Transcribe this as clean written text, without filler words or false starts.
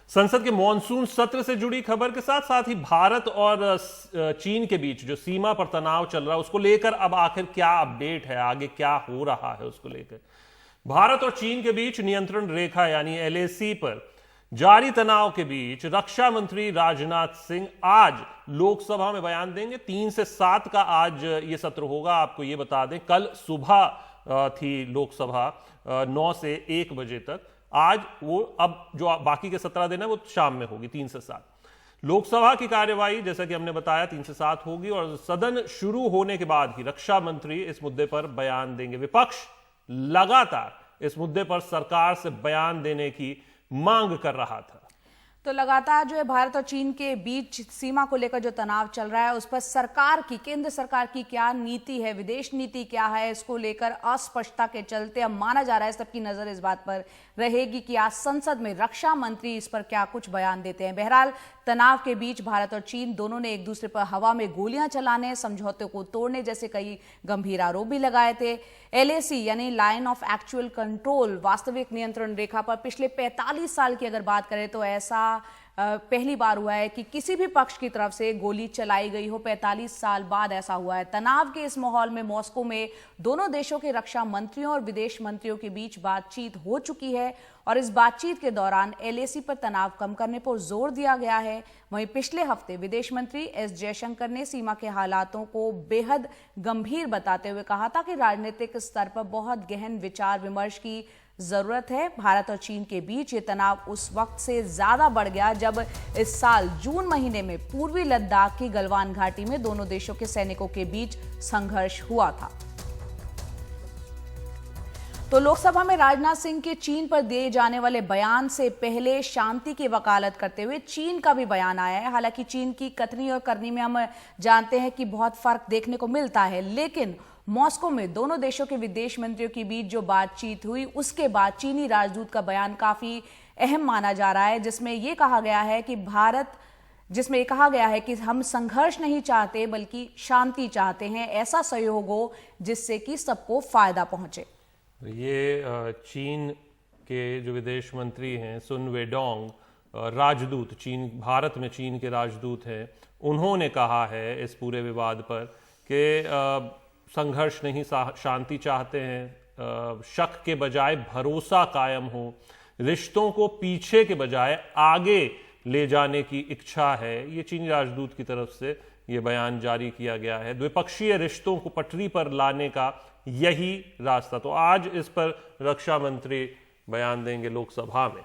संसद के मॉनसून सत्र से जुड़ी खबर के साथ साथ ही भारत और चीन के बीच जो सीमा पर तनाव चल रहा है उसको लेकर अब आखिर क्या अपडेट है, आगे क्या हो रहा है उसको लेकर। भारत और चीन के बीच नियंत्रण रेखा यानी एलएसी पर जारी तनाव के बीच रक्षा मंत्री राजनाथ सिंह आज लोकसभा में बयान देंगे। 3 से 7 का आज ये सत्र होगा। आपको ये बता दें, कल सुबह थी लोकसभा 9 से 1 बजे तक। आज वो अब जो बाकी के 17 दिन है वो शाम में होगी 3 से 7। लोकसभा की कार्यवाही जैसा कि हमने बताया 3 से 7 होगी और सदन शुरू होने के बाद ही रक्षा मंत्री इस मुद्दे पर बयान देंगे। विपक्ष लगातार इस मुद्दे पर सरकार से बयान देने की मांग कर रहा था। तो लगातार जो है भारत और चीन के बीच सीमा को लेकर जो तनाव चल रहा है उस पर सरकार की, केंद्र सरकार की क्या नीति है, विदेश नीति क्या है, इसको लेकर अस्पष्टता के चलते अब माना जा रहा है सबकी नजर इस बात पर रहेगी कि आज संसद में रक्षा मंत्री इस पर क्या कुछ बयान देते हैं। बहरहाल तनाव के बीच भारत और चीन दोनों ने एक दूसरे पर हवा में गोलियां चलाने, समझौते को तोड़ने जैसे कई गंभीर आरोप भी लगाए थे। एलएसी यानी लाइन ऑफ एक्चुअल कंट्रोल, वास्तविक नियंत्रण रेखा पर पिछले 45 साल की अगर बात करें तो ऐसा पहली बार हुआ है कि किसी भी पक्ष की तरफ से गोली चलाई गई हो। 45 साल बाद ऐसा हुआ है। तनाव के इस माहौल में मॉस्को में दोनों देशों के रक्षा मंत्रियों और विदेश मंत्रियों के बीच बातचीत हो चुकी है और इस बातचीत के दौरान एलएसी पर तनाव कम करने पर जोर दिया गया है। वहीं पिछले हफ्ते विदेश मंत्री एस जयशंकर ने सीमा के हालातों को बेहद गंभीर बताते हुए कहा था कि राजनीतिक स्तर पर बहुत गहन विचार विमर्श की जरूरत है। भारत और चीन के बीच ये तनाव उस वक्त से ज्यादा बढ़ गया जब इस साल जून महीने में पूर्वी लद्दाख की गलवान घाटी में दोनों देशों के सैनिकों के बीच संघर्ष हुआ था। तो लोकसभा में राजनाथ सिंह के चीन पर दिए जाने वाले बयान से पहले शांति की वकालत करते हुए चीन का भी बयान आया है। हालांकि चीन की कथनी और करनी में हम जानते हैं कि बहुत फर्क देखने को मिलता है, लेकिन मॉस्को में दोनों देशों के विदेश मंत्रियों के बीच जो बातचीत हुई उसके बाद चीनी राजदूत का बयान काफी अहम माना जा रहा है, जिसमें यह कहा गया है कि हम संघर्ष नहीं चाहते बल्कि शांति चाहते हैं, ऐसा सहयोग हो जिससे कि सबको फायदा पहुंचे। ये चीन के जो विदेश मंत्री हैं सुन वेडोंग, राजदूत चीन, भारत में चीन के राजदूत हैं, उन्होंने कहा है इस पूरे विवाद पर कि संघर्ष नहीं शांति चाहते हैं, शक के बजाय भरोसा कायम हो, रिश्तों को पीछे के बजाय आगे ले जाने की इच्छा है। ये चीनी राजदूत की तरफ से ये बयान जारी किया गया है। द्विपक्षीय रिश्तों को पटरी पर लाने का यही रास्ता। तो आज इस पर रक्षा मंत्री बयान देंगे लोकसभा में।